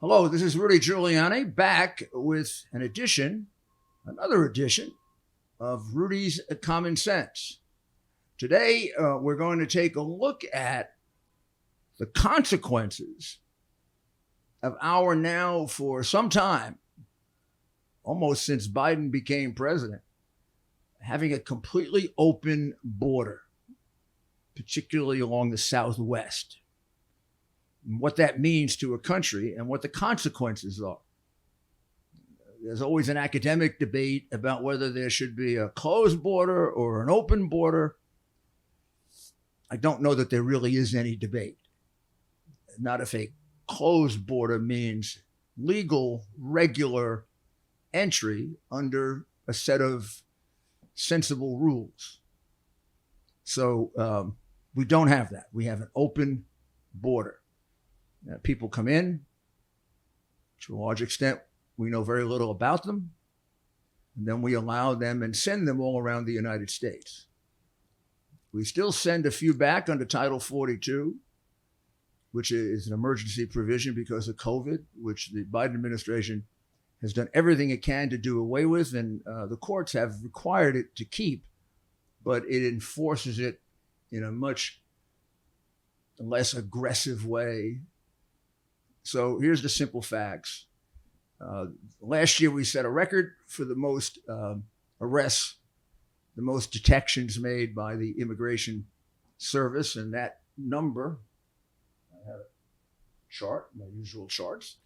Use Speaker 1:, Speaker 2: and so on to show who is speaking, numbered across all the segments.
Speaker 1: Hello, this is Rudy Giuliani back with another edition of Rudy's Common Sense. Today, we're going to take a look at the consequences of our now, for some time, almost since Biden became president, having a completely open border, particularly along the Southwest. And what that means to a country and what the consequences are. There's always an academic debate about whether there should be a closed border or an open border. I don't know that there really is any debate. Not if a closed border means legal, regular entry under a set of sensible rules. So we don't have that. We have an open border. People come in. To a large extent, we know very little about them. And then we allow them and send them all around the United States. We still send a few back under Title 42, which is an emergency provision because of COVID, which the Biden administration has done everything it can to do away with, and the courts have required it to keep, but it enforces it in a much less aggressive way. So here's the simple facts. Last year, we set a record for the most arrests, the most detections made by the Immigration Service. And that number, I have a chart, my usual charts.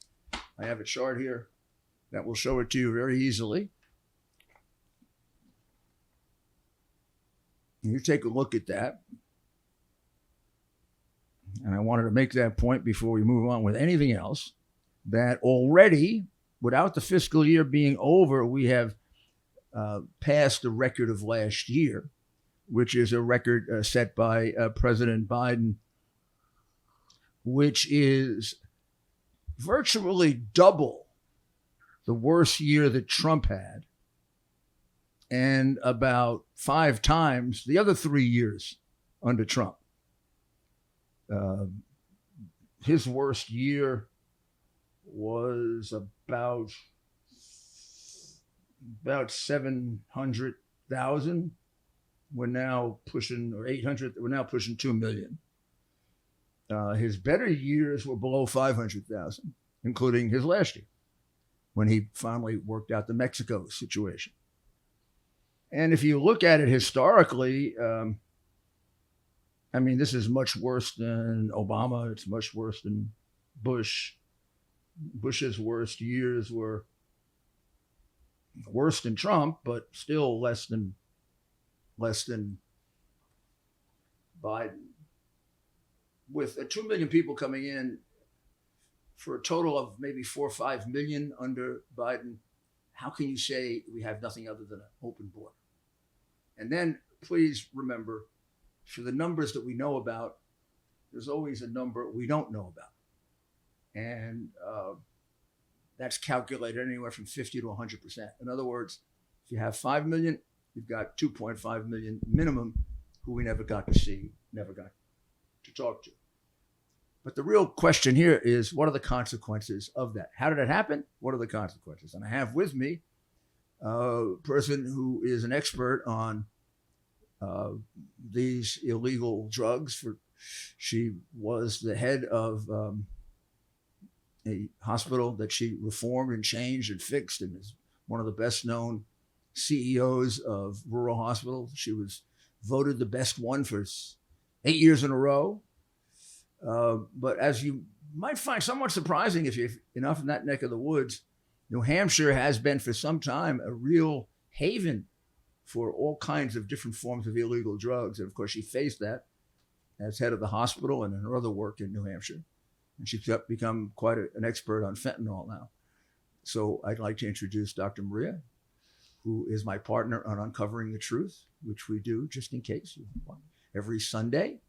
Speaker 1: I have a chart here that will show it to you very easily. You take a look at that. And I wanted to make that point before we move on with anything else, that already, without the fiscal year being over, we have passed the record of last year, which is a record set by President Biden, which is virtually double the worst year that Trump had, and about 5 times the other 3 years under Trump. His worst year was about 700,000. We're now pushing, or 800. We're now pushing 2 million. His better years were below 500,000, including his last year, when he finally worked out the Mexico situation. And if you look at it historically, I mean, this is much worse than Obama. It's much worse than Bush. Bush's worst years were worse than Trump, but still less than Biden. With 2 million people coming in for a total of maybe 4 or 5 million under Biden, how can you say we have nothing other than an open border? And then please remember, for the numbers that we know about, there's always a number we don't know about. And that's calculated anywhere from 50 to 100%. In other words, if you have 5 million, you've got 2.5 million minimum who we never got to see, never got to talk to. But the real question here is, what are the consequences of that? How did it happen? What are the consequences? And I have with me a person who is an expert on these illegal drugs. She was the head of a hospital that she reformed and changed and fixed, and is one of the best known CEOs of rural hospitals. She was voted the best one for 8 years in a row. But as you might find somewhat surprising if you're enough in that neck of the woods, New Hampshire has been for some time a real haven for all kinds of different forms of illegal drugs. And of course, she faced that as head of the hospital and in her other work in New Hampshire. And she's become quite an expert on fentanyl now. So I'd like to introduce Dr. Maria, who is my partner on Uncovering the Truth, which we do, just in case, every Sunday.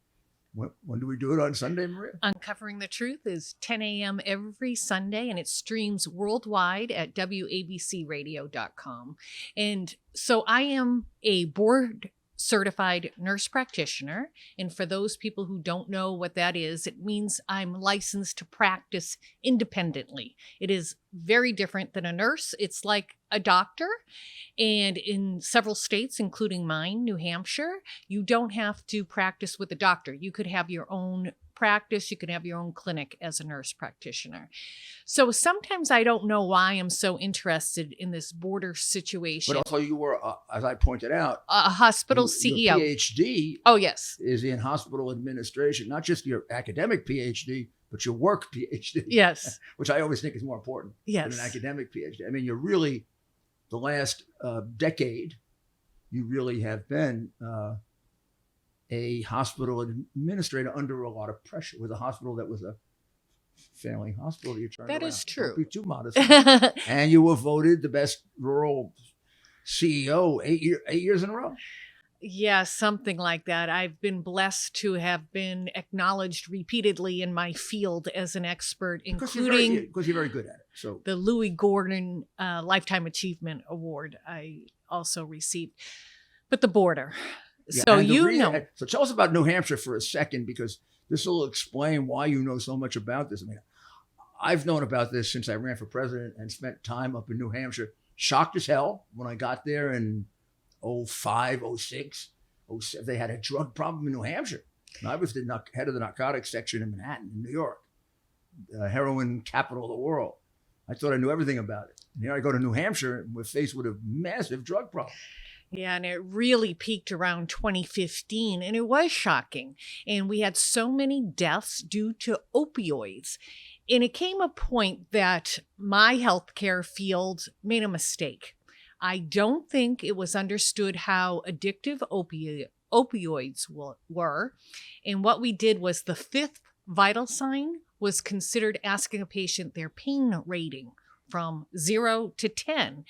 Speaker 1: When do we do it on Sunday, Maria?
Speaker 2: Uncovering the Truth is 10 a.m. every Sunday, and it streams worldwide at wabcradio.com. And so I am a board certified nurse practitioner. And for those people who don't know what that is, it means I'm licensed to practice independently. It is very different than a nurse. It's like a doctor. And in several states, including mine, New Hampshire, you don't have to practice with a doctor. You could have your own practice. You could have your own clinic as a nurse practitioner. So sometimes I don't know why I'm so interested in this border situation.
Speaker 1: But also you were, as I pointed out,
Speaker 2: A hospital CEO.
Speaker 1: Your PhD
Speaker 2: Oh, yes.
Speaker 1: is in hospital administration, not just your academic PhD, but your work PhD.
Speaker 2: Yes.
Speaker 1: Which I always think is more important
Speaker 2: Yes.
Speaker 1: than an academic PhD. I mean, you're really, the last decade, you really have been a hospital administrator under a lot of pressure with a hospital that was a failing hospital. You turned
Speaker 2: That
Speaker 1: around.
Speaker 2: is true.
Speaker 1: Don't be too modest. And you were voted the best rural CEO 8 years in a row.
Speaker 2: Yeah, something like that. I've been blessed to have been acknowledged repeatedly in my field as an expert, including
Speaker 1: Because you're very good at it. So
Speaker 2: the Louis Gordon Lifetime Achievement Award I also received. But the border.
Speaker 1: yeah,
Speaker 2: So
Speaker 1: and the
Speaker 2: you
Speaker 1: reason-
Speaker 2: know.
Speaker 1: So tell us about New Hampshire for a second, because this will explain why you know so much about this. I mean, I've known about this since I ran for president and spent time up in New Hampshire. Shocked as hell when I got there in 05, 06, 07. They had a drug problem in New Hampshire. And I was the head of the narcotics section in Manhattan, in New York, the heroin capital of the world. I thought I knew everything about it. And here I go to New Hampshire and we're faced with a massive drug problem.
Speaker 2: Yeah, and it really peaked around 2015, and it was shocking. And we had so many deaths due to opioids. And it came a point that my healthcare field made a mistake. I don't think it was understood how addictive opioids were. And what we did was the fifth vital sign was considered asking a patient their pain rating from 0 to 10.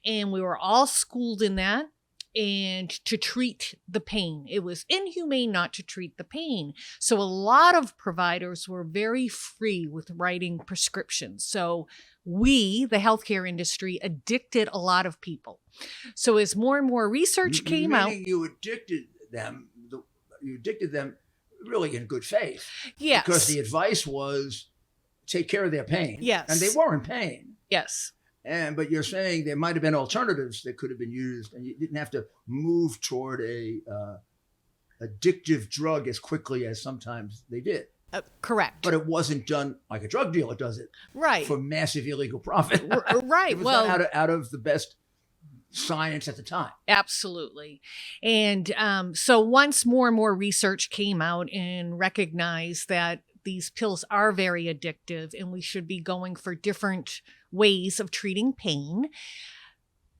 Speaker 2: And we were all schooled in that. And to treat the pain. It was inhumane not to treat the pain. So a lot of providers were very free with writing prescriptions. So we, the healthcare industry, addicted a lot of people. So as more and more research came out.
Speaker 1: You addicted them really in good faith.
Speaker 2: Yes.
Speaker 1: Because the advice was take care of their pain.
Speaker 2: Yes.
Speaker 1: And they were in pain.
Speaker 2: Yes.
Speaker 1: But you're saying there might have been alternatives that could have been used, and you didn't have to move toward a addictive drug as quickly as sometimes they did.
Speaker 2: Correct.
Speaker 1: But it wasn't done like a drug dealer does it,
Speaker 2: right,
Speaker 1: for massive illegal profit.
Speaker 2: Right.
Speaker 1: It was done out of the best science at the time.
Speaker 2: Absolutely. And so once more and more research came out and recognized that these pills are very addictive and we should be going for different ways of treating pain,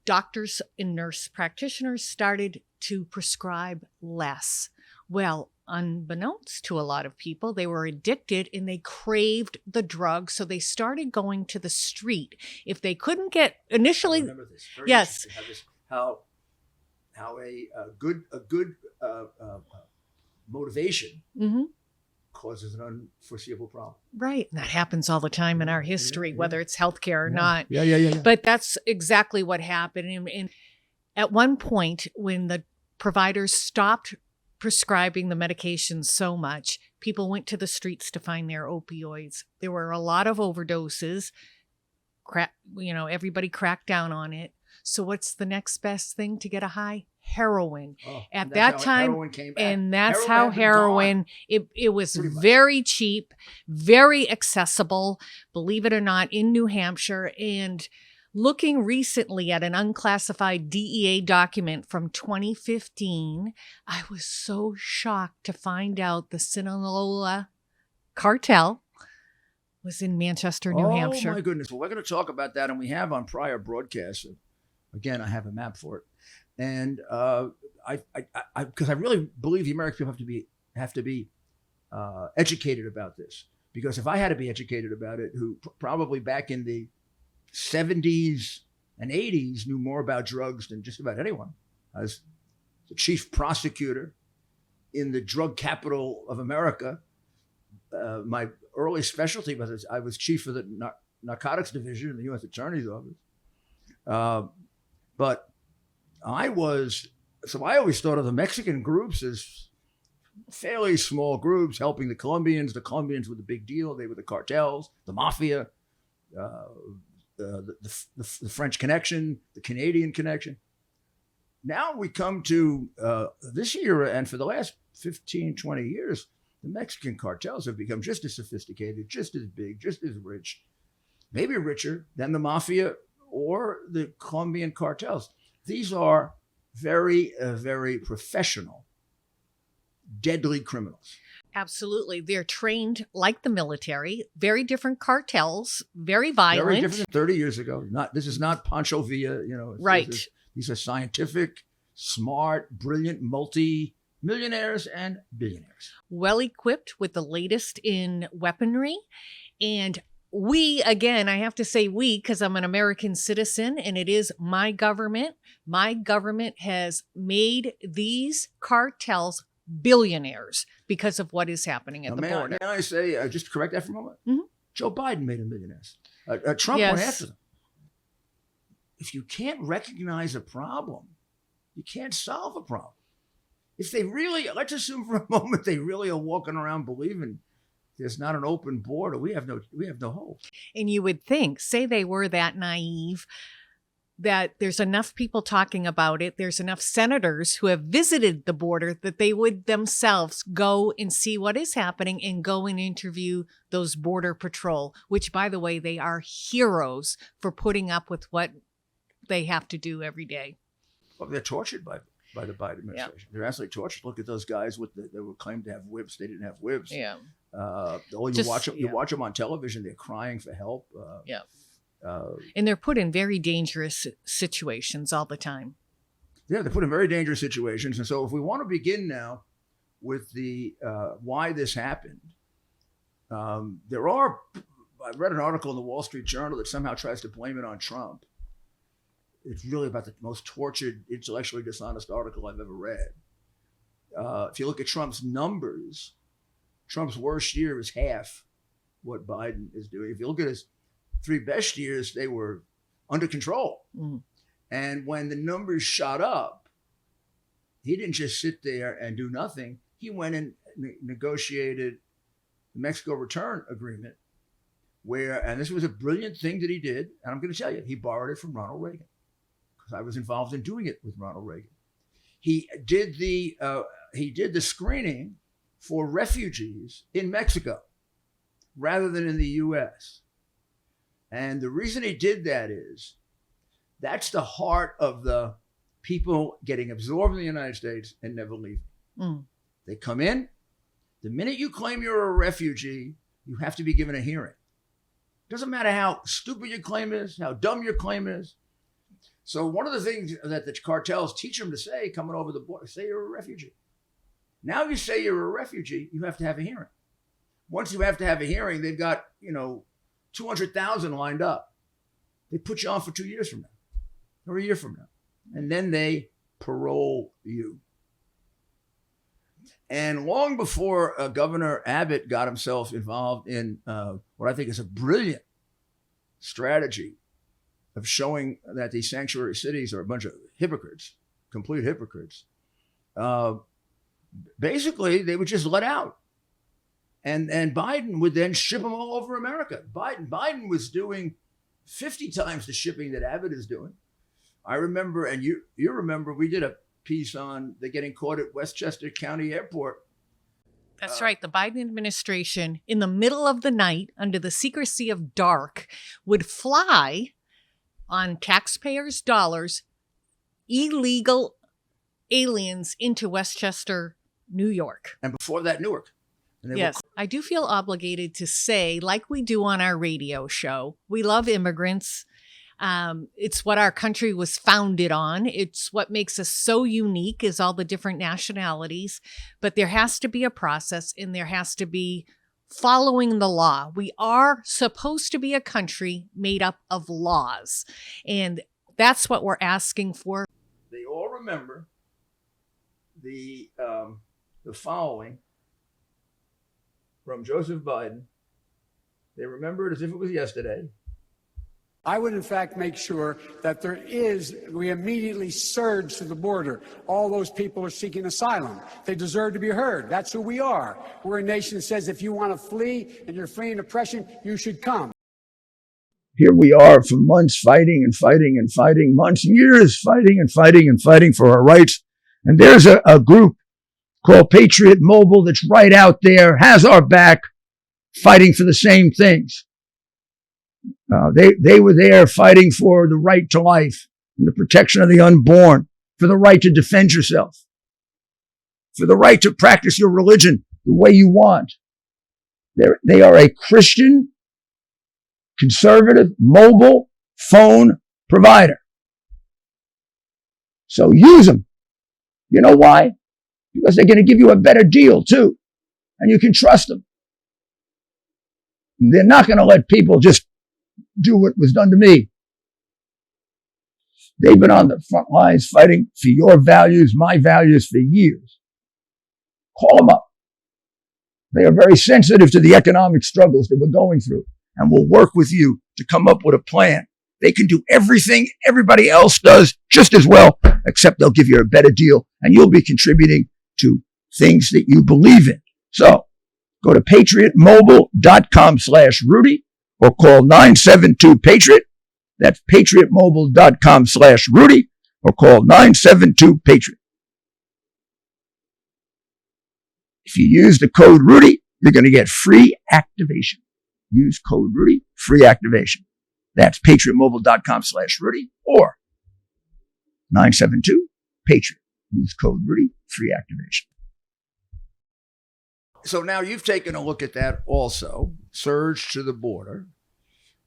Speaker 2: doctors and nurse practitioners started to prescribe less. Well, unbeknownst to a lot of people, they were addicted and they craved the drug. So they started going to the street. If they couldn't get initially,
Speaker 1: I remember this. Very
Speaker 2: yes,
Speaker 1: how a good motivation
Speaker 2: mm-hmm.
Speaker 1: causes an unforeseeable problem.
Speaker 2: Right. And that happens all the time in our history, whether it's healthcare or not.
Speaker 1: Yeah.
Speaker 2: But that's exactly what happened. And at one point, when the providers stopped prescribing the medications so much, people went to the streets to find their opioids. There were a lot of overdoses. Everybody cracked down on it. So what's the next best thing to get a high? Heroin. At that time, and that's how heroin, it was very cheap, very accessible, believe it or not, in New Hampshire. And looking recently at an unclassified DEA document from 2015, I was so shocked to find out the Sinaloa cartel was in Manchester, New Hampshire.
Speaker 1: Oh my goodness. Well, we're going to talk about that, and we have on prior broadcasts. Again, I have a map for it. And because I really believe the American people have to be educated about this. Because if I had to be educated about it, who probably back in the 70s and 80s knew more about drugs than just about anyone, as the chief prosecutor in the drug capital of America, my early specialty was I was chief of the narcotics division in the U.S. Attorney's Office. But I was So I always thought of the Mexican groups as fairly small groups helping the Colombians. The Colombians were the big deal. They were the cartels, the mafia, the French connection, the Canadian connection. Now we come to this year, and for the last 15, 20 years, the Mexican cartels have become just as sophisticated, just as big, just as rich, maybe richer than the mafia or the Colombian cartels. These are very, very professional, deadly criminals.
Speaker 2: Absolutely. They're trained like the military, very different cartels, very violent.
Speaker 1: Very different than 30 years ago. This is not Pancho Villa,
Speaker 2: Right.
Speaker 1: These are scientific, smart, brilliant, multi-millionaires and billionaires.
Speaker 2: Well equipped with the latest in weaponry. And we, again, I have to say we, because I'm an American citizen and it is my government. My government has made these cartels billionaires because of what is happening at the border.
Speaker 1: May I say, just to correct that for a moment?
Speaker 2: Mm-hmm.
Speaker 1: Joe Biden made them millionaires. Trump went after them. If you can't recognize a problem, you can't solve a problem. If they really, let's assume for a moment, they really are walking around believing there's not an open border, we have no hope.
Speaker 2: And you would think, say they were that naive, that there's enough people talking about it, there's enough senators who have visited the border that they would themselves go and see what is happening and go and interview those border patrol, which, by the way, they are heroes for putting up with what they have to do every day.
Speaker 1: Well, they're tortured by the Biden administration. Yeah. They're absolutely tortured. Look at those guys they were claimed to have whips. They didn't have whips.
Speaker 2: Yeah.
Speaker 1: You watch them on television. They're crying for help.
Speaker 2: And they're put in very dangerous situations all the time.
Speaker 1: Yeah, they're put in very dangerous situations. And so if we want to begin now with the why this happened, I read an article in the Wall Street Journal that somehow tries to blame it on Trump. It's really about the most tortured, intellectually dishonest article I've ever read. If you look at Trump's numbers, Trump's worst year is half what Biden is doing. If you look at his 3 best years, they were under control. Mm. And when the numbers shot up, he didn't just sit there and do nothing. He went and negotiated the Mexico return agreement and this was a brilliant thing that he did. And I'm going to tell you, he borrowed it from Ronald Reagan because I was involved in doing it with Ronald Reagan. He did the screening for refugees in Mexico rather than in the U.S. And the reason he did that is that's the heart of the people getting absorbed in the United States and never leaving. Mm. They come in. The minute you claim you're a refugee, you have to be given a hearing. Doesn't matter how stupid your claim is, how dumb your claim is. So one of the things that the cartels teach them to say coming over the border, say you're a refugee. Now you say you're a refugee, you have to have a hearing. Once you have to have a hearing, they've got, 200,000 lined up. They put you on for 2 years from now or a year from now. And then they parole you. And long before Governor Abbott got himself involved in what I think is a brilliant strategy of showing that these sanctuary cities are a bunch of hypocrites, complete hypocrites, basically they would just let out. And Biden would then ship them all over America. Biden was doing 50 times the shipping that Abbott is doing. I remember, and you remember, we did a piece on the getting caught at Westchester County Airport.
Speaker 2: That's right. The Biden administration, in the middle of the night, under the secrecy of dark, would fly on taxpayers' dollars illegal aliens into Westchester, New York.
Speaker 1: And before that, Newark.
Speaker 2: Yes, I do feel obligated to say, like we do on our radio show, we love immigrants. It's what our country was founded on. It's what makes us so unique is all the different nationalities. But there has to be a process and there has to be following the law. We are supposed to be a country made up of laws. And that's what we're asking for.
Speaker 1: They all remember the following from Joseph Biden. They remember it as if it was yesterday.
Speaker 3: I would, in fact, make sure that we immediately surge to the border. All those people are seeking asylum. They deserve to be heard. That's who we are. We're a nation that says if you want to flee and you're fleeing oppression, you should come.
Speaker 1: Here we are for months fighting and fighting and fighting, months, years fighting and fighting and fighting for our rights. And there's a group called Patriot Mobile that's right out there, has our back, fighting for the same things. They were there fighting for the right to life and the protection of the unborn, for the right to defend yourself, for the right to practice your religion the way you want. They are a Christian, conservative, mobile phone provider. So use them. You know why? Because they're going to give you a better deal too. And you can trust them. They're not going to let people just do what was done to me. They've been on the front lines fighting for your values, my values for years. Call them up. They are very sensitive to the economic struggles that we're going through and will work with you to come up with a plan. They can do everything everybody else does just as well, except they'll give you a better deal and you'll be contributing to things that you believe in. So go to patriotmobile.com/Rudy or call 972-PATRIOT. That's patriotmobile.com/Rudy or call 972-PATRIOT. If you use the code Rudy, you're going to get free activation. Use code Rudy, free activation. That's patriotmobile.com/Rudy or 972-PATRIOT. Use code Rudy, free activation. So now you've taken a look at that also, surge to the border.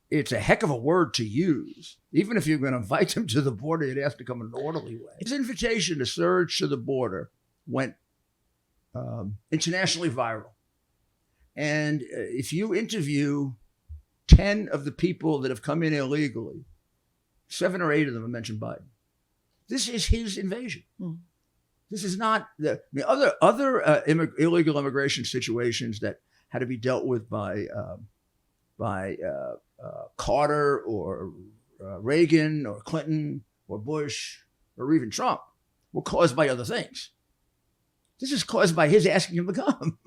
Speaker 1: It's a heck of a word to use. Even if you're going to invite them to the border, it has to come in an orderly way. His invitation to surge to the border went internationally viral. And if you interview 10 of the people that have come in illegally, 7 or 8 of them have mentioned Biden. This is his invasion. This is not other illegal immigration situations that had to be dealt with by Carter or Reagan or Clinton or Bush or even Trump were caused by other things. This is caused by his asking him to come.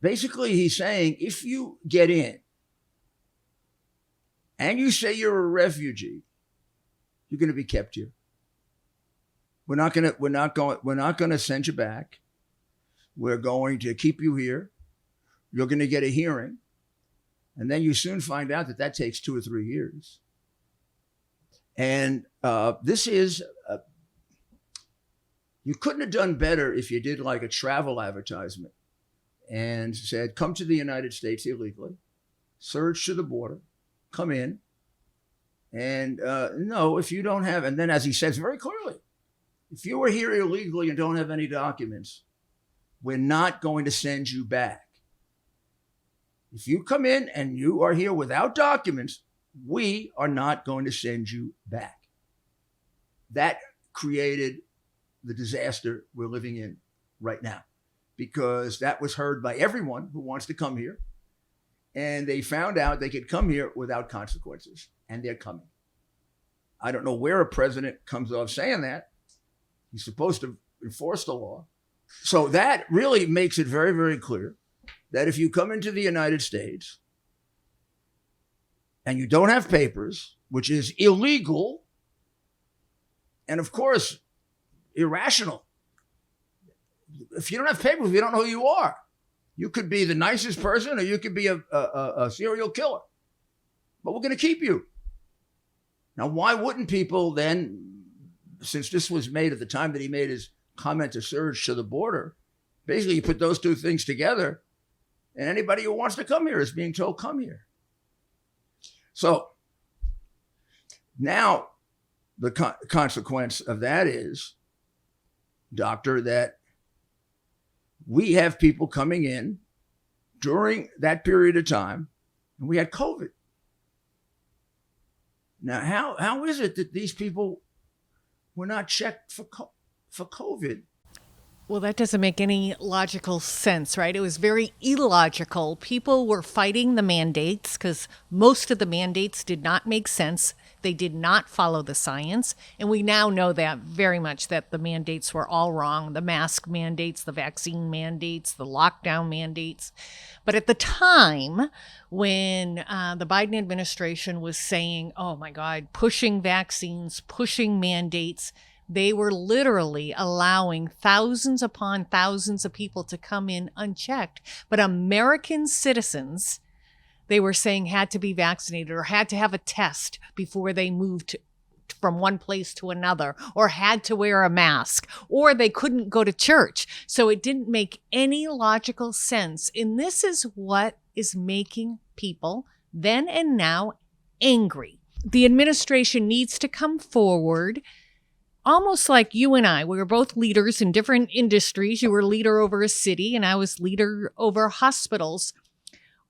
Speaker 1: Basically, he's saying, if you get in and you say you're a refugee, you're going to be kept here. We're not going to send you back. We're going to keep you here. You're going to get a hearing. And then you soon find out that takes 2 or 3 years. And this is, you couldn't have done better if you did like a travel advertisement and said, come to the United States illegally, surge to the border, come in. And no, if you don't have, and then as he says very clearly, if you are here illegally and don't have any documents, we're not going to send you back. If you come in and you are here without documents, we are not going to send you back. That created the disaster we're living in right now, because that was heard by everyone who wants to come here. And they found out they could come here without consequences, and they're coming. I don't know where a president comes off saying that. He's supposed to enforce the law. So that really makes it very, very clear that if you come into the United States and you don't have papers, which is illegal, and of course, irrational. If you don't have papers, we don't know who you are. You could be the nicest person, or you could be a serial killer. But we're going to keep you. Now, why wouldn't people then, since this was made at the time that he made his comment to surge to the border, basically you put those two things together, and anybody who wants to come here is being told, come here. So now the consequence of that is, doctor, that we have people coming in during that period of time, and we had COVID. Now, how is it that these people were not checked for COVID?
Speaker 2: Well, that doesn't make any logical sense, right? It was very illogical. People were fighting the mandates because most of the mandates did not make sense. They did not follow the science. And we now know that very much, that the mandates were all wrong. The mask mandates, the vaccine mandates, the lockdown mandates. But at the time when the Biden administration was saying, oh my God, pushing vaccines, pushing mandates, they were literally allowing thousands upon thousands of people to come in unchecked. But American citizens, they were saying, had to be vaccinated or had to have a test before they moved from one place to another, or had to wear a mask, or they couldn't go to church. So it didn't make any logical sense. And this is what is making people then and now angry. The administration needs to come forward, almost like you and I. We were both leaders in different industries. You were leader over a city, and I was leader over hospitals.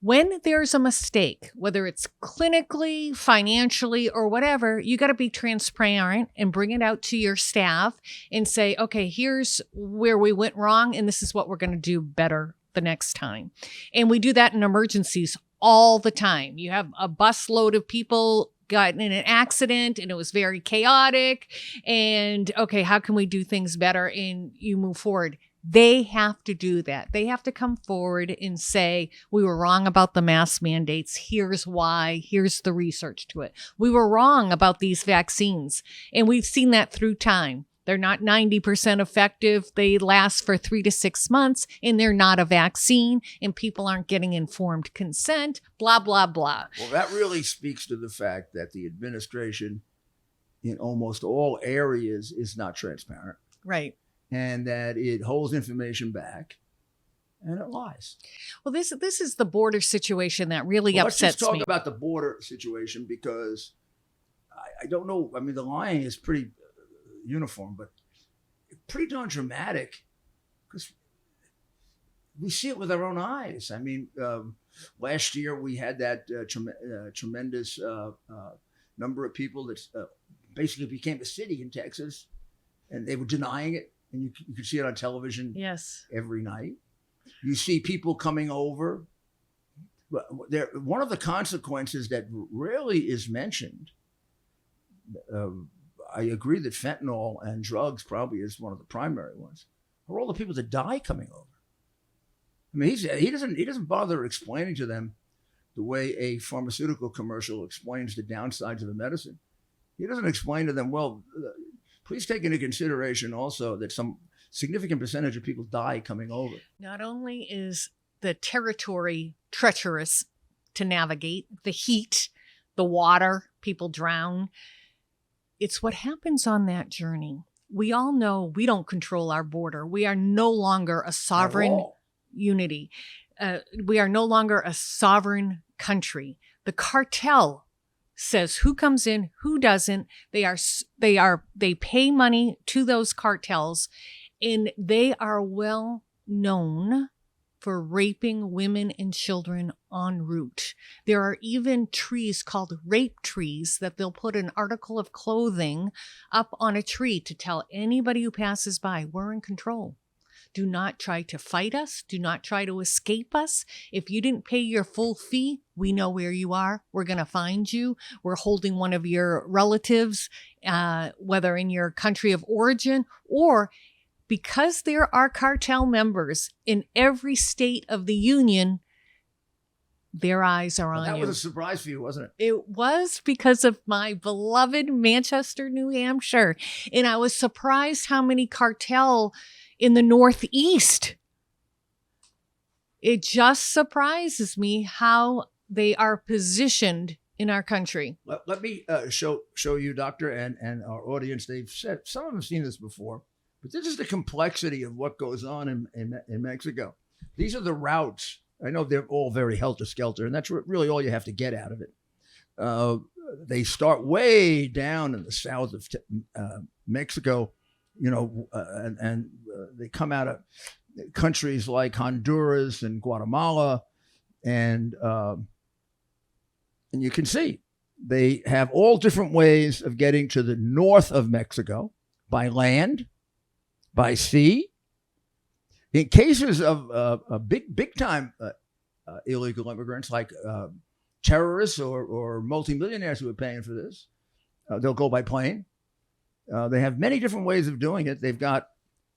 Speaker 2: When there's a mistake, whether it's clinically, financially, or whatever, you got to be transparent and bring it out to your staff and say, okay, here's where we went wrong, and this is what we're going to do better the next time. And we do that in emergencies all the time. You have a busload of people got in an accident and it was very chaotic, and okay, how can we do things better? And you move forward. They have to do that. They have to come forward and say, we were wrong about the mask mandates. Here's why. Here's the research to it. We were wrong about these vaccines. And we've seen that through time. They're not 90% effective. They last for 3 to 6 months, and they're not a vaccine, and people aren't getting informed consent, blah, blah, blah.
Speaker 1: Well, that really speaks to the fact that the administration in almost all areas is not transparent.
Speaker 2: Right.
Speaker 1: And that it holds information back and it lies.
Speaker 2: Well, this is the border situation that really
Speaker 1: Let's
Speaker 2: upsets
Speaker 1: just talk
Speaker 2: me.
Speaker 1: about the border situation, because I don't know. I mean, the lying is pretty uniform, but pretty darn dramatic, because we see it with our own eyes. I mean, last year we had that tremendous number of people that basically became a city in Texas, and they were denying it. And you could see it on television.
Speaker 2: Yes.
Speaker 1: Every night. You see people coming over. One of the consequences that rarely is mentioned, I agree that fentanyl and drugs probably is one of the primary ones, are all the people that die coming over. I mean, he doesn't bother explaining to them the way a pharmaceutical commercial explains the downsides of a medicine. He doesn't explain to them, well, please take into consideration also that some significant percentage of people die coming over.
Speaker 2: Not only is the territory treacherous to navigate, the heat, the water, people drown. It's what happens on that journey. We all know we don't control our border. We are no longer a sovereign unity. We are no longer a sovereign country. The cartel says who comes in, who doesn't. They pay money to those cartels, and they are well known for raping women and children en route. There are even trees called rape trees that they'll put an article of clothing up on a tree to tell anybody who passes by, we're in control. Do not try to fight us. Do not try to escape us. If you didn't pay your full fee, we know where you are. We're going to find you. We're holding one of your relatives, whether in your country of origin, or because there are cartel members in every state of the union, their eyes are on you.
Speaker 1: That was a surprise for you, wasn't it?
Speaker 2: It was, because of my beloved Manchester, New Hampshire. And I was surprised how many cartel in the Northeast. It just surprises me how they are positioned in our country.
Speaker 1: Let me show you, Doctor, and our audience. They've said, some of them have seen this before, but this is the complexity of what goes on in Mexico. These are the routes. I know they're all very helter-skelter, and that's really all you have to get out of it. They start way down in the south of Mexico, and they come out of countries like Honduras and Guatemala, and you can see they have all different ways of getting to the north of Mexico, by land, by sea, In cases of big time illegal immigrants like terrorists or multimillionaires who are paying for this, they'll go by plane. They have many different ways of doing it. They've got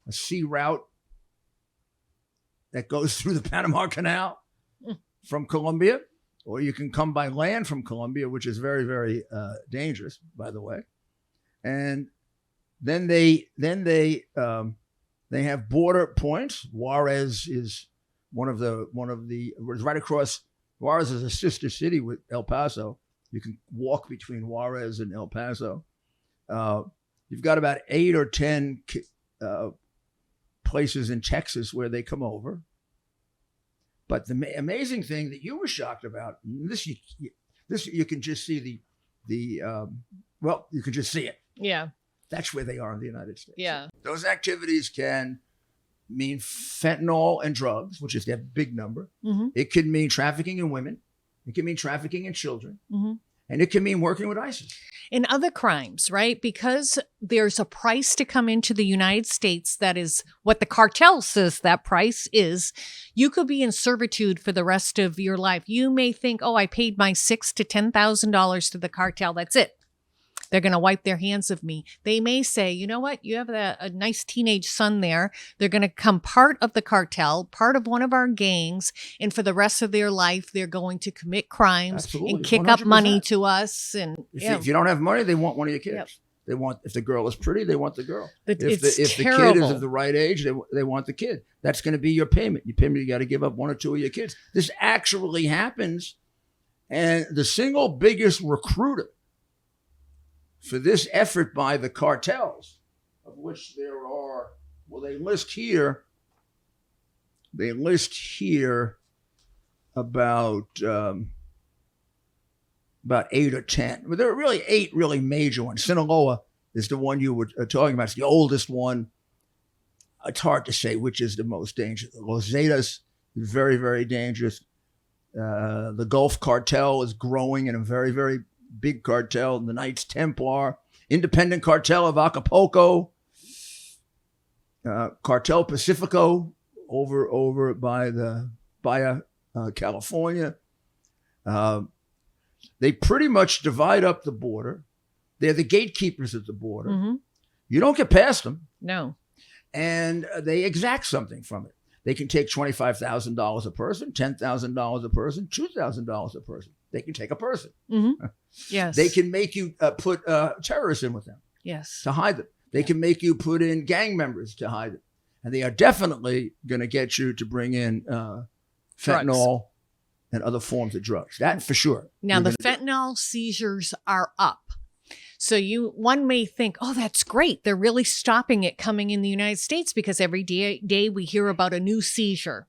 Speaker 1: a sea route that goes through the Panama Canal from Colombia, or you can come by land from Colombia, which is very, very dangerous, by the way. And then they have border points. Juarez is one of the right across. Juarez is a sister city with El Paso. You can walk between Juarez and El Paso. You've got about 8 or 10 places in Texas where they come over. But the amazing thing that you were shocked about, this you can just see you can just see it.
Speaker 2: Yeah.
Speaker 1: That's where they are in the United States.
Speaker 2: Yeah.
Speaker 1: Those activities can mean fentanyl and drugs, which is their big number.
Speaker 2: Mm-hmm.
Speaker 1: It could mean trafficking in women. It can mean trafficking in children.
Speaker 2: Mm-hmm.
Speaker 1: And it can mean working with ISIS.
Speaker 2: In other crimes, right? Because there's a price to come into the United States that is what the cartel says that price is. You could be in servitude for the rest of your life. You may think, oh, I paid my $6,000 to $10,000 to the cartel. That's it. They're going to wipe their hands of me. They may say, you know what? You have a nice teenage son there. They're going to become part of the cartel, part of one of our gangs. And for the rest of their life, they're going to commit crimes
Speaker 1: Absolutely.
Speaker 2: and kick
Speaker 1: 100%.
Speaker 2: up money to us. And
Speaker 1: If you don't have money, they want one of your kids.
Speaker 2: Yep.
Speaker 1: They want, if the girl is pretty, they want the girl.
Speaker 2: But
Speaker 1: If
Speaker 2: it's
Speaker 1: the kid
Speaker 2: terrible.
Speaker 1: is of the right age, they want the kid. That's going to be your payment. Your payment, you got to give up 1 or 2 of your kids. This actually happens. And the single biggest recruiter for this effort by the cartels, of which there are, well, they list here about 8 or 10. But there are really 8 really major ones. Sinaloa is the one you were talking about. It's the oldest one. It's hard to say which is the most dangerous. Los Zetas is very, very dangerous. The Gulf Cartel is growing in a very, very big cartel. The Knights Templar, Independent Cartel of Acapulco, Cartel Pacifico over by the Baja, California. They pretty much divide up the border. They're the gatekeepers of the border.
Speaker 2: Mm-hmm.
Speaker 1: You don't get past them.
Speaker 2: No.
Speaker 1: And they exact something from it. They can take $25,000 a person, $10,000 a person, $2,000 a person. They can take a person.
Speaker 2: Mm-hmm. Yes.
Speaker 1: They can make you put terrorists in with them
Speaker 2: Yes.
Speaker 1: to hide them. They can make you put in gang members to hide them. And they are definitely going to get you to bring in fentanyl and other forms of drugs. That for sure.
Speaker 2: Now, the fentanyl seizures are up. So one may think, oh, that's great. They're really stopping it coming in the United States because every day we hear about a new seizure.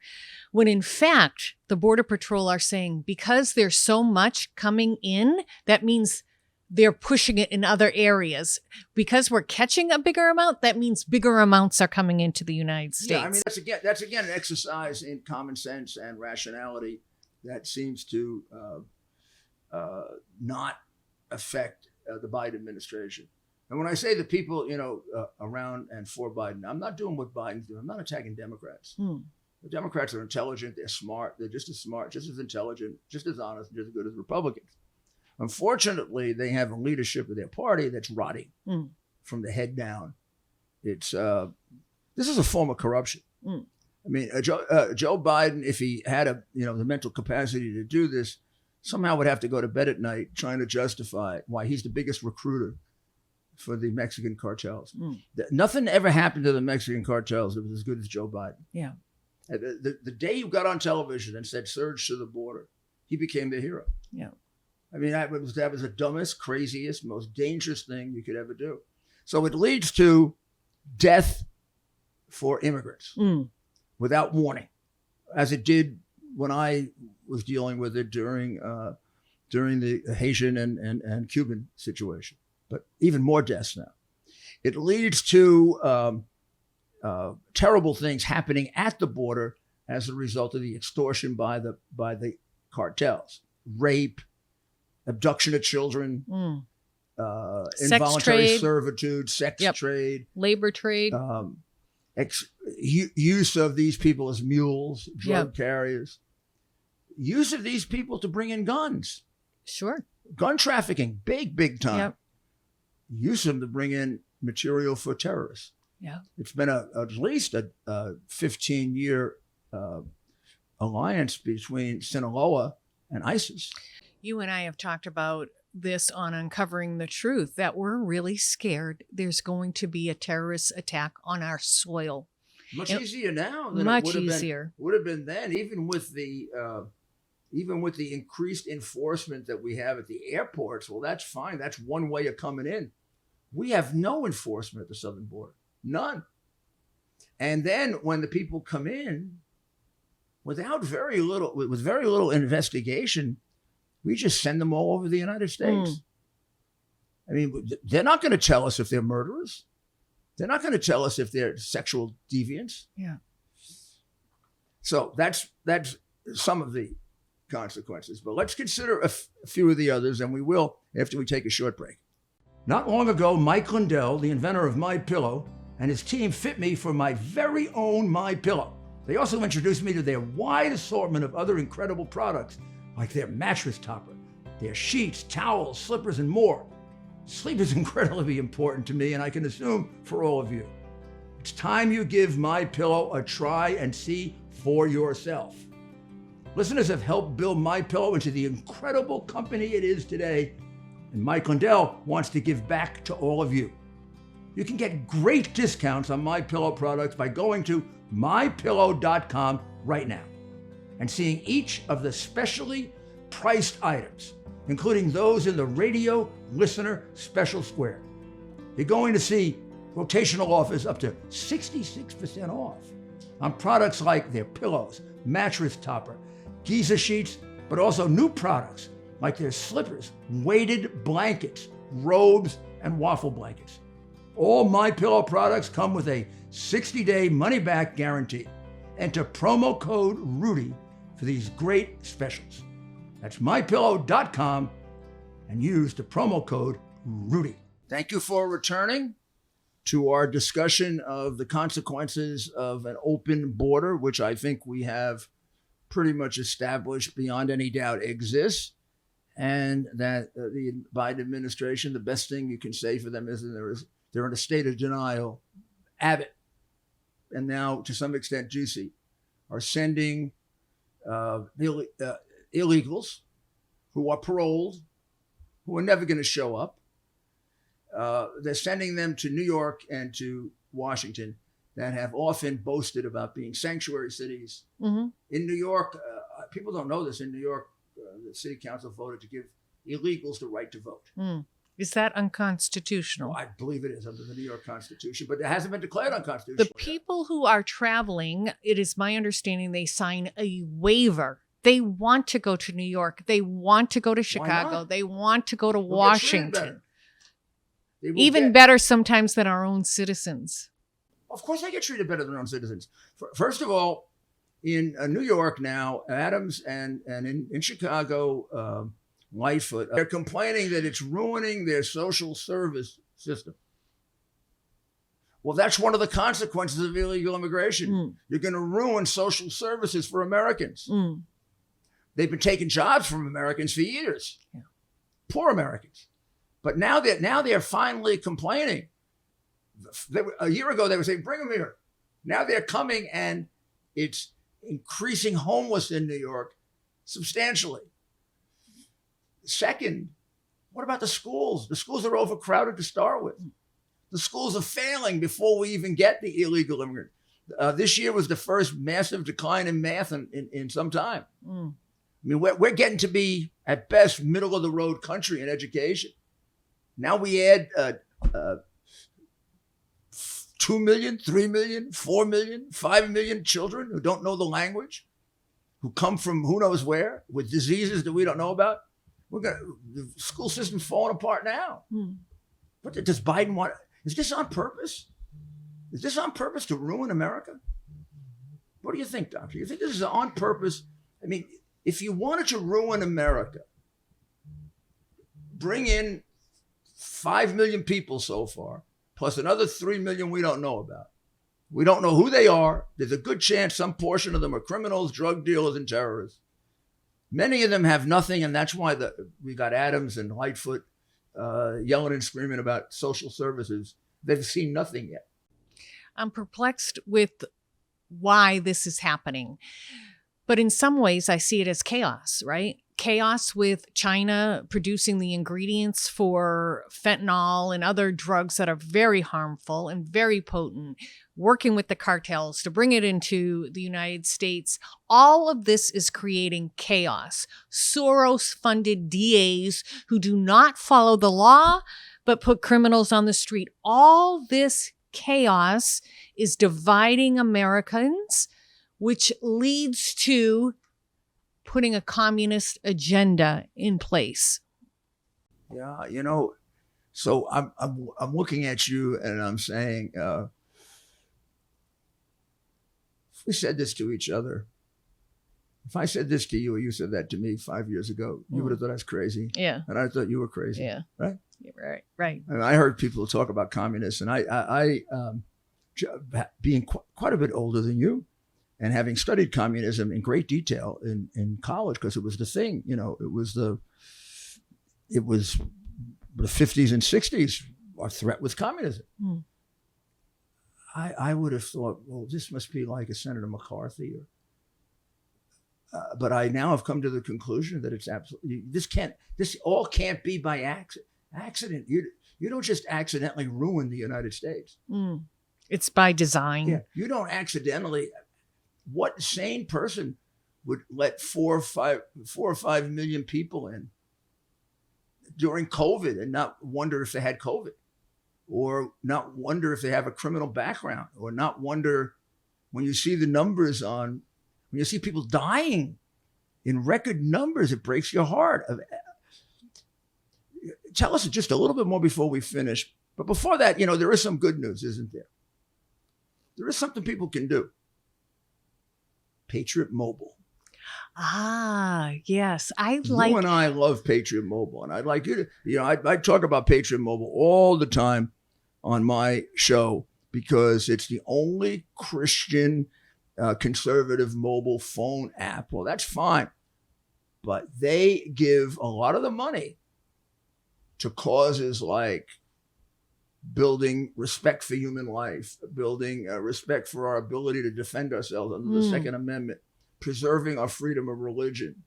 Speaker 2: When in fact, the Border Patrol are saying because there's so much coming in, that means they're pushing it in other areas. Because we're catching a bigger amount, that means bigger amounts are coming into the United States.
Speaker 1: Yeah, I mean, that's again an exercise in common sense and rationality that seems to not affect the Biden administration. And when I say the people, around and for Biden, I'm not doing what Biden's doing. I'm not attacking Democrats. The Democrats are intelligent. They're smart. They're just as smart, just as intelligent, just as honest, and just as good as Republicans. Unfortunately, they have a leadership of their party that's rotting from the head down. It's this is a form of corruption. I mean, Joe Biden, if he had the mental capacity to do this, somehow would have to go to bed at night trying to justify why he's the biggest recruiter for the Mexican cartels. Nothing ever happened to the Mexican cartels that was as good as Joe Biden.
Speaker 2: Yeah.
Speaker 1: The day you got on television and said surge to the border, he became the hero.
Speaker 2: Yeah.
Speaker 1: I mean, that was the dumbest, craziest, most dangerous thing you could ever do. So it leads to death for immigrants without warning, as it did when I was dealing with it during the Haitian and Cuban situation, but even more deaths now. It leads to terrible things happening at the border as a result of the extortion by the cartels, rape, abduction of children, involuntary
Speaker 2: trade.
Speaker 1: servitude, sex trade,
Speaker 2: labor trade.
Speaker 1: use of these people as mules, drug carriers, use of these people to bring in guns.
Speaker 2: Sure.
Speaker 1: Gun trafficking, big time.
Speaker 2: Yep.
Speaker 1: Use them to bring in material for terrorists.
Speaker 2: Yeah.
Speaker 1: It's been at least a 15-year alliance between Sinaloa and ISIS.
Speaker 2: You and I have talked about this on Uncovering the Truth, that we're really scared there's going to be a terrorist attack on our soil.
Speaker 1: Much easier now than
Speaker 2: much
Speaker 1: it would have
Speaker 2: easier.
Speaker 1: Would have been then, even with the increased enforcement that we have at the airports. Well, that's fine. That's one way of coming in. We have no enforcement at the southern border. None. And then when the people come in, with very little investigation, we just send them all over the United States. I mean, they're not going to tell us if they're murderers. They're not going to tell us if they're sexual deviants.
Speaker 2: Yeah.
Speaker 1: So that's some of the consequences. But let's consider a few of the others, and we will after we take a short break. Not long ago, Mike Lindell, the inventor of MyPillow, and his team fit me for my very own MyPillow. They also introduced me to their wide assortment of other incredible products, like their mattress topper, their sheets, towels, slippers, and more. Sleep is incredibly important to me, and I can assume for all of you. It's time you give MyPillow a try and see for yourself. Listeners have helped build MyPillow into the incredible company it is today, and Mike Lindell wants to give back to all of you. You can get great discounts on MyPillow products by going to mypillow.com right now and seeing each of the specially priced items, including those in the radio listener special square. You're going to see rotational offers up to 66% off on products like their pillows, mattress topper, Giza sheets, but also new products like their slippers, weighted blankets, robes, and waffle blankets. All MyPillow products come with a 60-day money-back guarantee. Enter promo code Rudy for these great specials. That's mypillow.com and use the promo code Rudy. Thank you for returning to our discussion of the consequences of an open border, which I think we have pretty much established beyond any doubt exists, and that the Biden administration, the best thing you can say for them is they're in a state of denial. Abbott, and now to some extent Ducey, are sending illegals who are paroled, who are never going to show up. They're sending them to New York and to Washington that have often boasted about being sanctuary cities. Mm-hmm. In New York, people don't know this, in New York, the city council voted to give illegals the right to vote.
Speaker 2: Is that unconstitutional?
Speaker 1: Well, I believe it is under the New York Constitution, but it hasn't been declared unconstitutional.
Speaker 2: The people who are traveling, it is my understanding they sign a waiver. They want to go to New York. They want to go to Chicago. They want to go to Washington. Even better sometimes than our own citizens.
Speaker 1: Of course they get treated better than their own citizens. First of all, in New York now, Adams and in Chicago, Lightfoot, they're complaining that it's ruining their social service system. Well, that's one of the consequences of illegal immigration. You're going to ruin social services for Americans. They've been taking jobs from Americans for years, poor Americans. But now they're finally complaining. A year ago, they were saying, bring them here. Now they're coming, and it's increasing homeless in New York substantially. Second, what about the schools? The schools are overcrowded to start with. The schools are failing before we even get the illegal immigrant. This year was the first massive decline in math in some time. I mean, we're getting to be, at best, middle-of-the-road country in education. Now we add 2 million, 3 million, 4 million, 5 million children who don't know the language, who come from who knows where, with diseases that we don't know about. The school system's falling apart now. What does Biden want? Is this on purpose? Is this on purpose to ruin America? What do you think, Doctor? You think this is on purpose? I mean, if you wanted to ruin America, bring in 5 million people so far, plus another 3 million we don't know about. We don't know who they are. There's a good chance some portion of them are criminals, drug dealers, and terrorists. Many of them have nothing, and that's why we got Adams and Lightfoot yelling and screaming about social services. They've seen nothing yet.
Speaker 2: I'm perplexed with why this is happening. But in some ways, I see it as chaos, right? Chaos with China producing the ingredients for fentanyl and other drugs that are very harmful and very potent, working with the cartels to bring it into the United States. All of this is creating chaos. Soros-funded DAs who do not follow the law, but put criminals on the street. All this chaos is dividing Americans, which leads to putting a communist agenda in place.
Speaker 1: Yeah, so I'm looking at you and I'm saying, if we said this to each other, if I said this to you or you said that to me 5 years ago, you would have thought I was crazy.
Speaker 2: Yeah.
Speaker 1: And I thought you were crazy.
Speaker 2: Yeah.
Speaker 1: Right?
Speaker 2: Yeah, right.
Speaker 1: I mean, I heard people talk about communists, and I being quite a bit older than you, and having studied communism in great detail in college, because it was the thing, it was the 50s and 60s. Our threat was communism. I would have thought, well, this must be like a Senator McCarthy, but I now have come to the conclusion that it's absolutely, this all can't be by accident. You don't just accidentally ruin the United States.
Speaker 2: It's by design.
Speaker 1: Yeah, you don't accidentally. What sane person would let 4 or 5 million people in during COVID and not wonder if they had COVID, or not wonder if they have a criminal background, or not wonder when you see the numbers when you see people dying in record numbers, it breaks your heart. Tell us just a little bit more before we finish. But before that, there is some good news, isn't there? There is something people can do. Patriot Mobile.
Speaker 2: Ah, yes.
Speaker 1: You and I love Patriot Mobile, and I'd like you to, I talk about Patriot Mobile all the time on my show because it's the only Christian conservative mobile phone app. Well, that's fine, but they give a lot of the money to causes like building respect for human life, building respect for our ability to defend ourselves under the Second Amendment, preserving our freedom of religion,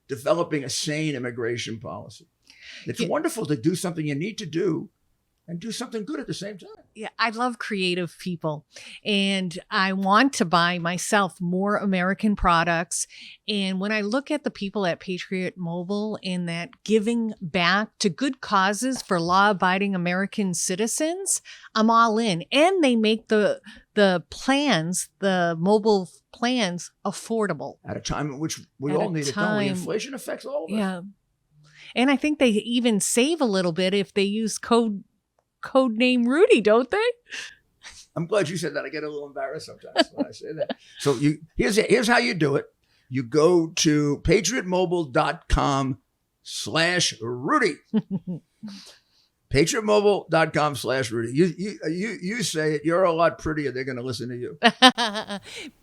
Speaker 1: developing a sane immigration policy. It's wonderful to do something you need to do and do something good at the same time.
Speaker 2: Yeah, I love creative people, and I want to buy myself more American products. And when I look at the people at Patriot Mobile and that giving back to good causes for law-abiding American citizens, I'm all in. And they make the plans, the mobile plans, affordable.
Speaker 1: At a time in which we all need it, don't we? Inflation affects all of us.
Speaker 2: Yeah. And I think they even save a little bit if they use code name Rudy, don't they?
Speaker 1: I'm glad you said that. I get a little embarrassed sometimes when I say that. So here's how you do it. You go to patriotmobile.com/Rudy. patriotmobile.com/Rudy. You say it. You're a lot prettier. They're going to listen to you.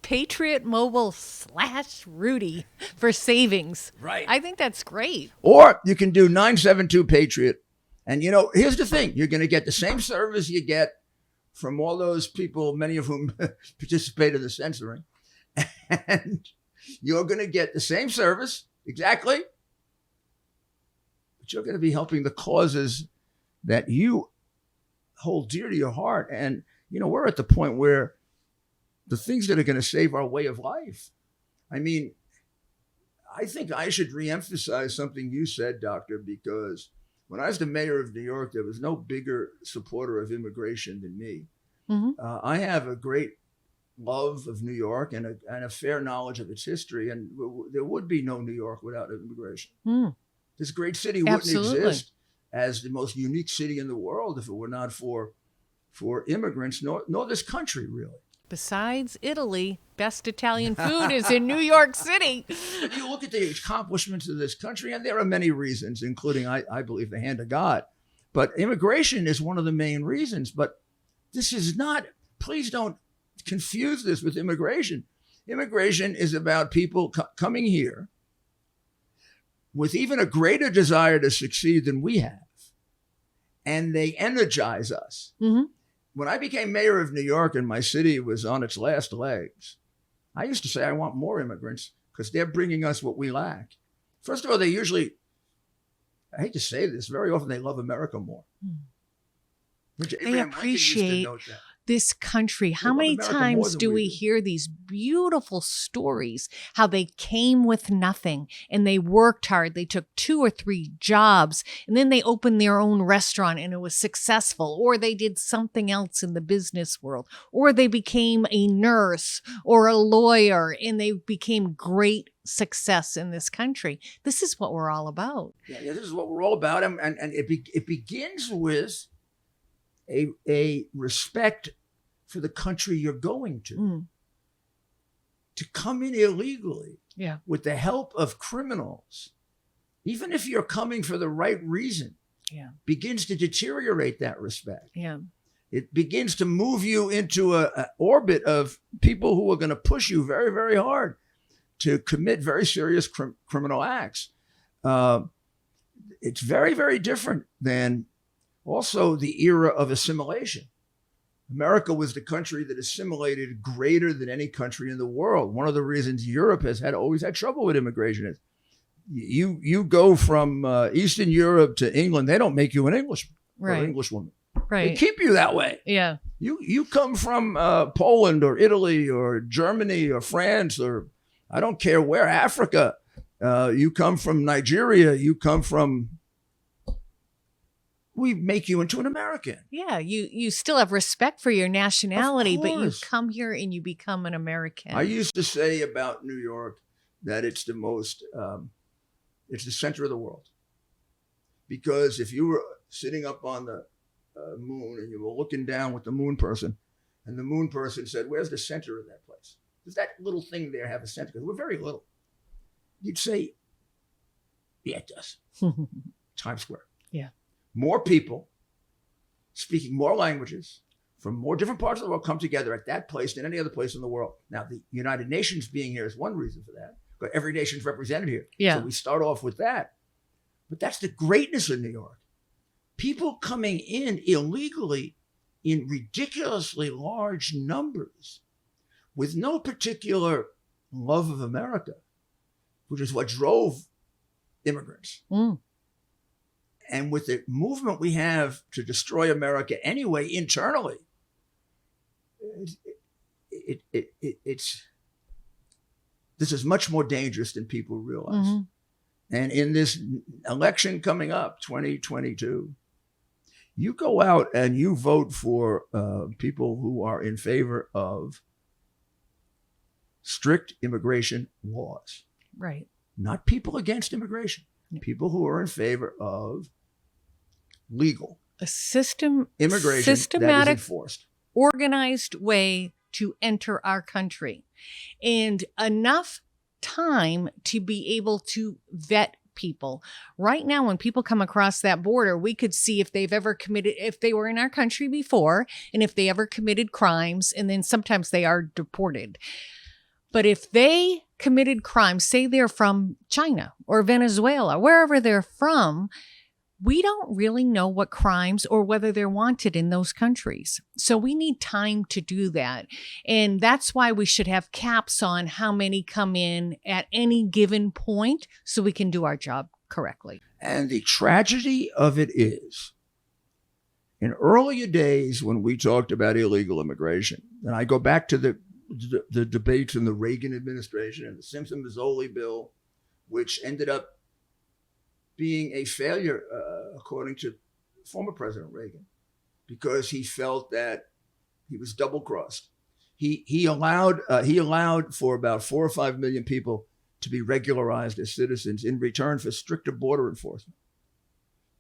Speaker 2: patriotmobile/Rudy for savings.
Speaker 1: Right.
Speaker 2: I think that's great.
Speaker 1: Or you can do 972 Patriot. And, here's the thing. You're going to get the same service you get from all those people, many of whom participate in the censoring. And you're going to get the same service, exactly. But you're going to be helping the causes that you hold dear to your heart. And, we're at the point where the things that are going to save our way of life. I mean, I think I should reemphasize something you said, Doctor, because when I was the mayor of New York, there was no bigger supporter of immigration than me. I have a great love of New York and a fair knowledge of its history, and there would be no New York without immigration. This great city wouldn't exist as the most unique city in the world if it were not for immigrants, nor this country, really.
Speaker 2: Besides Italy, best Italian food is in New York City.
Speaker 1: But you look at the accomplishments of this country, and there are many reasons, including, I believe, the hand of God. But immigration is one of the main reasons. But this is not please don't confuse this with immigration. Immigration is about people coming here with even a greater desire to succeed than we have. And they energize us.
Speaker 2: Mm-hmm.
Speaker 1: When I became mayor of New York and my city was on its last legs, I used to say, I want more immigrants because they're bringing us what we lack. First of all, they usually, I hate to say this, very often they love America more.
Speaker 2: They
Speaker 1: Abraham Lincoln used to
Speaker 2: appreciate
Speaker 1: note that.
Speaker 2: this country. How
Speaker 1: love
Speaker 2: many
Speaker 1: America more
Speaker 2: times
Speaker 1: than
Speaker 2: do
Speaker 1: we
Speaker 2: we
Speaker 1: do.
Speaker 2: hear these beautiful stories, how they came with nothing and they worked hard. They took 2 or 3 jobs and then they opened their own restaurant and it was successful, or they did something else in the business world, or they became a nurse or a lawyer and they became great success in this country. This is what we're all about.
Speaker 1: Yeah, this is what we're all about. And it begins with a respect for the country you're going to.
Speaker 2: Mm.
Speaker 1: To come in illegally
Speaker 2: Yeah.
Speaker 1: with the help of criminals, even if you're coming for the right reason, begins to deteriorate that respect.
Speaker 2: Yeah.
Speaker 1: It begins to move you into an orbit of people who are going to push you very, very hard to commit very serious criminal acts. It's very, very different than also the era of assimilation. America was the country that assimilated greater than any country in the world. One of the reasons Europe has always had trouble with immigration is you go from Eastern Europe to England, they don't make you an Englishman or an Englishwoman. They
Speaker 2: Right.
Speaker 1: keep you that way.
Speaker 2: Yeah.
Speaker 1: You come from Poland or Italy or Germany or France or I don't care where, Africa. You come from Nigeria. You come from. We make you into an American.
Speaker 2: Yeah, you still have respect for your nationality, but you
Speaker 1: course.
Speaker 2: come here and you become an American.
Speaker 1: I used to say about New York that it's the most, it's the center of the world. Because if you were sitting up on the moon and you were looking down with the moon person, and the moon person said, "Where's the center of that place? Does that little thing there have a center?" Because we're very little. You'd say, "Yeah, it does." Times Square.
Speaker 2: Yeah.
Speaker 1: More people speaking more languages from more different parts of the world come together at that place than any other place in the world. Now, the United Nations being here is one reason for that, but every nation's represented here.
Speaker 2: Yeah.
Speaker 1: So we start off with that. But that's the greatness of New York. People coming in illegally in ridiculously large numbers with no particular love of America, which is what drove immigrants.
Speaker 2: Mm.
Speaker 1: And with the movement we have to destroy America anyway, internally, this is much more dangerous than people realize.
Speaker 2: Mm-hmm.
Speaker 1: And in this election coming up, 2022, you go out and you vote for people who are in favor of strict immigration laws.
Speaker 2: Right.
Speaker 1: Not people against immigration. People who are in favor of legal
Speaker 2: A immigration
Speaker 1: that is
Speaker 2: systematic,
Speaker 1: enforced.
Speaker 2: organized way to enter our country, and enough time to be able to vet people. Right now, when people come across that border, we could see if they've ever committed, if they were in our country before, and if they ever committed crimes, and then sometimes they are deported. But if they committed crimes, say they're from China or Venezuela, wherever they're from, we don't really know what crimes or whether they're wanted in those countries. So we need time to do that. And that's why we should have caps on how many come in at any given point so we can do our job correctly.
Speaker 1: And the tragedy of it is, in earlier days when we talked about illegal immigration, and I go back to the debates in the Reagan administration and the Simpson-Mazzoli bill, which ended up being a failure, according to former President Reagan, because he felt that he was double-crossed. He allowed for about 4 or 5 million people to be regularized as citizens in return for stricter border enforcement.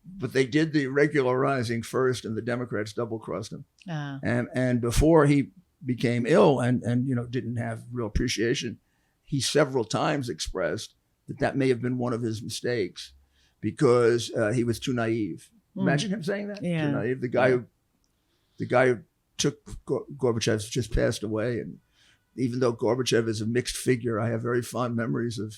Speaker 1: But they did the regularizing first, and the Democrats double-crossed him. And before he became ill and didn't have real appreciation, he several times expressed that may have been one of his mistakes, because he was too naive. Imagine him saying that.
Speaker 2: Yeah.
Speaker 1: Too naive. The guy who Gorbachev's just passed away, and even though Gorbachev is a mixed figure, I have very fond memories of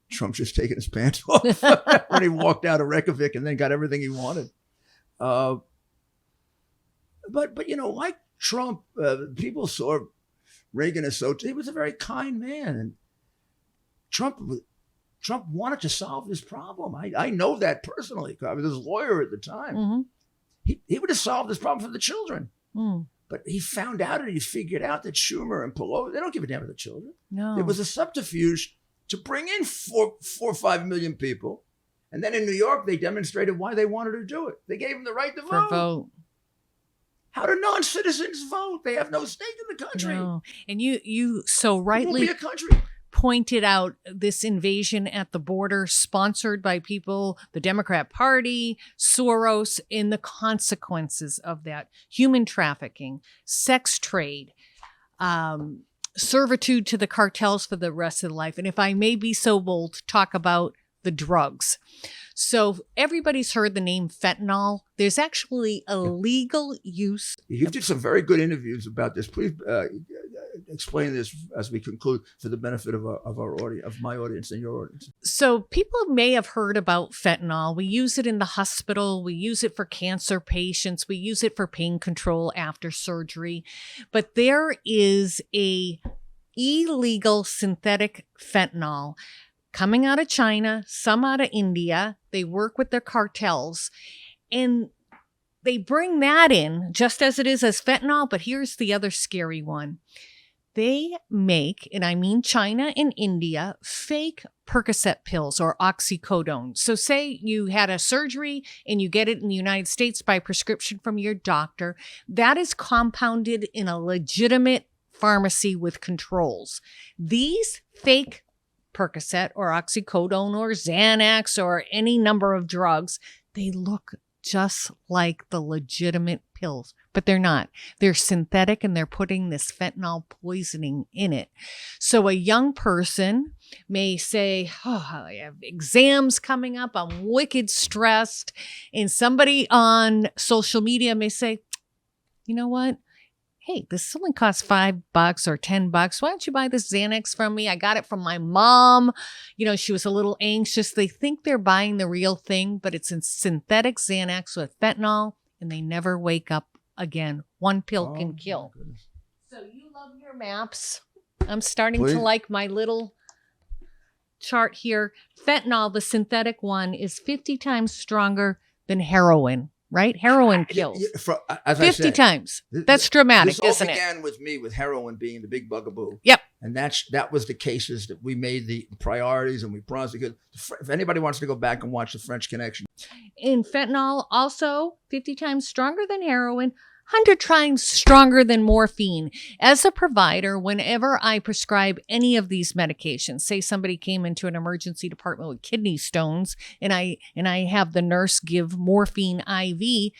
Speaker 1: Trump just taking his pants off when he walked out of Reykjavik and then got everything he wanted. But like Trump, people saw Reagan as he was a very kind man, and Trump wanted to solve this problem. I know that personally. I was his lawyer at the time.
Speaker 2: Mm-hmm.
Speaker 1: He would have solved this problem for the children.
Speaker 2: Mm.
Speaker 1: But he found out and he figured out that Schumer and Pelosi, they don't give a damn for the children.
Speaker 2: No.
Speaker 1: It was a subterfuge to bring in 4 or 5 million people. And then in New York, they demonstrated why they wanted to do it. They gave them the right to vote. How do non-citizens vote? They have no stake in the country.
Speaker 2: No. And you so rightly
Speaker 1: It won't be a country.
Speaker 2: pointed out this invasion at the border sponsored by people, the Democrat Party, Soros, and the consequences of that: human trafficking, sex trade, servitude to the cartels for the rest of the life. And if I may be so bold, talk about the drugs. So everybody's heard the name fentanyl. There's actually a legal use.
Speaker 1: You did some very good interviews about this. Please explain this as we conclude for the benefit of our audience, of my audience and your audience.
Speaker 2: So people may have heard about fentanyl. We use it in the hospital. We use it for cancer patients. We use it for pain control after surgery. But there is a illegal synthetic fentanyl coming out of China, some out of India. They work with their cartels, and they bring that in just as it is as fentanyl. But here's the other scary one. They make, and I mean China and India, fake Percocet pills or oxycodone. So say you had a surgery and you get it in the United States by prescription from your doctor. That is compounded in a legitimate pharmacy with controls. These fake Percocet or oxycodone or Xanax or any number of drugs, they look just like the legitimate pills, but they're not. They're synthetic, and they're putting this fentanyl poisoning in it. So a young person may say, I have exams coming up, I'm wicked stressed. And somebody on social media may say, you know what? Hey, this only costs $5 or $10. Why don't you buy this Xanax from me? I got it from my mom. She was a little anxious. They think they're buying the real thing, but it's a synthetic Xanax with fentanyl, and they never wake up again. One pill can kill. So you love your maps. I'm starting to like my little chart here. Fentanyl, the synthetic one, is 50 times stronger than heroin. Right? Heroin kills.
Speaker 1: As
Speaker 2: 50 times. That's dramatic,
Speaker 1: this
Speaker 2: isn't it?
Speaker 1: This all began with me with heroin being the big bugaboo.
Speaker 2: Yep.
Speaker 1: And that was the cases that we made the priorities, and we prosecuted. If anybody wants to go back and watch The French Connection.
Speaker 2: In fentanyl, also 50 times stronger than heroin, 100 times stronger than morphine. As a provider, whenever I prescribe any of these medications, say somebody came into an emergency department with kidney stones, and I have the nurse give morphine IV,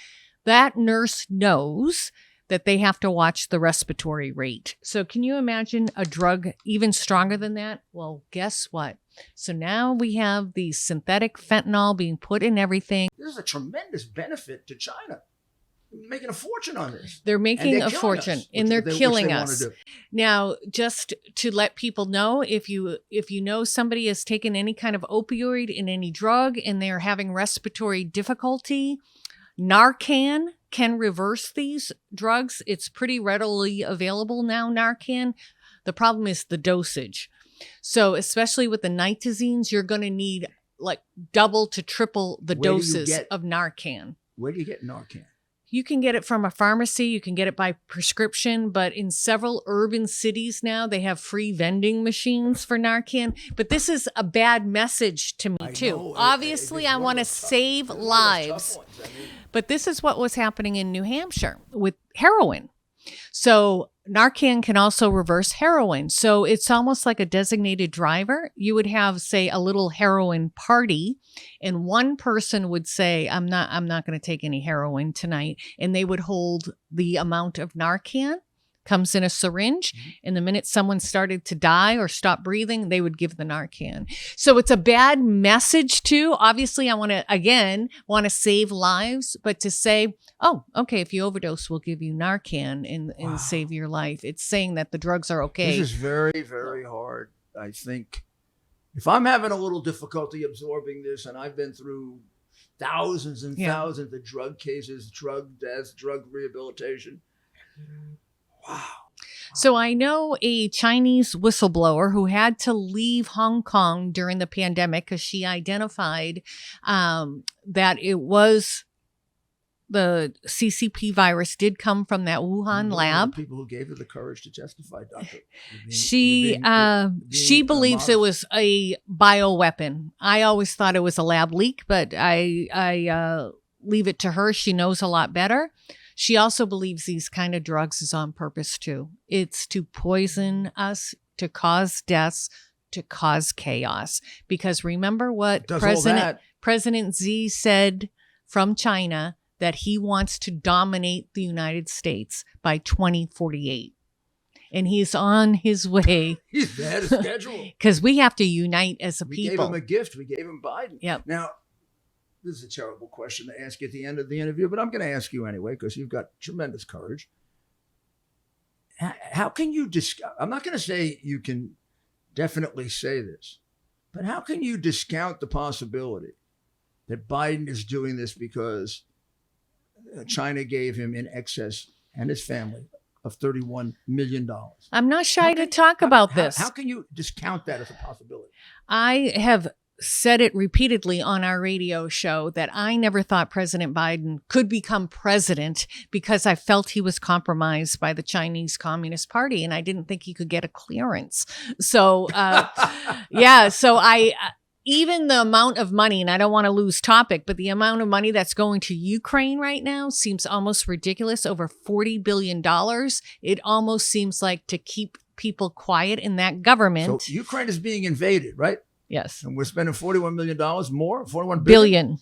Speaker 2: that nurse knows that they have to watch the respiratory rate. So can you imagine a drug even stronger than that? Well, guess what? So now we have the synthetic fentanyl being put in everything.
Speaker 1: This is a tremendous benefit to China. Making a fortune on this.
Speaker 2: They're making a fortune, and they're killing us. Now, just to let people know, if you know somebody has taken any kind of opioid in any drug and they're having respiratory difficulty, Narcan can reverse these drugs. It's pretty readily available now, Narcan. The problem is the dosage. So especially with the nitazines, you're going to need like double to triple the doses of Narcan.
Speaker 1: Where do you get Narcan?
Speaker 2: You can get it from a pharmacy. You can get it by prescription. But in several urban cities now, they have free vending machines for Narcan. But this is a bad message to me, too. Obviously, I want to save lives. But this is what was happening in New Hampshire with heroin. So Narcan can also reverse heroin. So it's almost like a designated driver. You would have, say, a little heroin party, and one person would say, I'm not going to take any heroin tonight. And they would hold the amount of Narcan comes in a syringe.
Speaker 1: Mm-hmm.
Speaker 2: And the minute someone started to die or stop breathing, they would give the Narcan. So it's a bad message too. Obviously, I want to save lives, but to say, oh, okay, if you overdose, we'll give you Narcan and save your life. It's saying that the drugs are okay.
Speaker 1: This is very, very hard. I think if I'm having a little difficulty absorbing this, and I've been through thousands and thousands of drug cases, drug deaths, drug rehabilitation. Wow.
Speaker 2: So I know a Chinese whistleblower who had to leave Hong Kong during the pandemic because she identified that it was the CCP virus did come from that Wuhan lab.
Speaker 1: People who gave her the courage to testify, Doctor.
Speaker 2: She believes it was a bioweapon. I always thought it was a lab leak, but I leave it to her. She knows a lot better. She also believes these kind of drugs is on purpose too. It's to poison us, to cause deaths, to cause chaos. Because remember what President Xi said from China, that he wants to dominate the United States by 2048. And he's on his way.
Speaker 1: He's ahead of schedule.
Speaker 2: Because we have to unite as a people.
Speaker 1: We gave him a gift. We gave him Biden.
Speaker 2: Yep.
Speaker 1: Now, this is a terrible question to ask you at the end of the interview, but I'm going to ask you anyway because you've got tremendous courage. How can you I'm not going to say you can definitely say this, but how can you discount the possibility that Biden is doing this because China gave him in excess, and his family, of $31 million?
Speaker 2: I'm not shy to talk about this.
Speaker 1: How can you discount that as a possibility?
Speaker 2: I have said it repeatedly on our radio show that I never thought President Biden could become president because I felt he was compromised by the Chinese Communist Party, and I didn't think he could get a clearance. So, even the amount of money, and I don't want to lose topic, but the amount of money that's going to Ukraine right now seems almost ridiculous, over $40 billion. It almost seems like to keep people quiet in that government.
Speaker 1: So Ukraine is being invaded, right?
Speaker 2: Yes.
Speaker 1: And we're spending $41 million more, $41
Speaker 2: billion.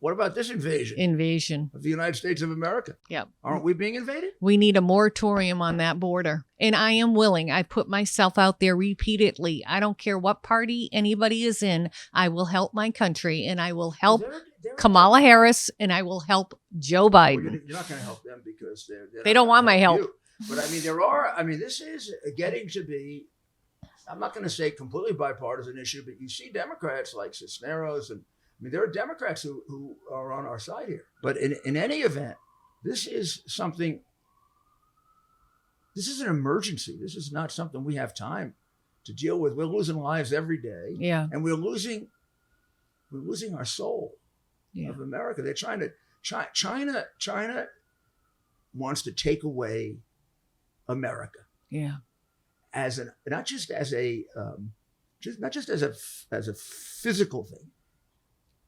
Speaker 1: What about this invasion of the United States of America?
Speaker 2: Yep.
Speaker 1: Aren't we being invaded?
Speaker 2: We need a moratorium on that border. And I am willing. I put myself out there repeatedly. I don't care what party anybody is in. I will help my country, and I will help Kamala Harris, and I will help Joe Biden.
Speaker 1: Well, you're not going to help them because
Speaker 2: they don't want my help.
Speaker 1: You. But this is getting to be, I'm not going to say completely bipartisan issue, but you see Democrats like Cisneros and there are Democrats who are on our side here. But in any event, this is an emergency. This is not something we have time to deal with. We're losing lives every day.
Speaker 2: Yeah.
Speaker 1: And we're losing our soul of America. They're trying to, China wants to take away America.
Speaker 2: Yeah.
Speaker 1: Not just as a physical thing.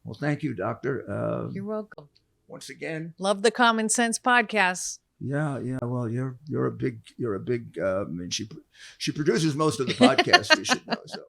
Speaker 1: Well, thank you, Doctor.
Speaker 2: You're welcome.
Speaker 1: Once again,
Speaker 2: love the Common Sense podcast.
Speaker 1: Yeah. Well, you're a big. I mean, she produces most of the podcasts. You should know so.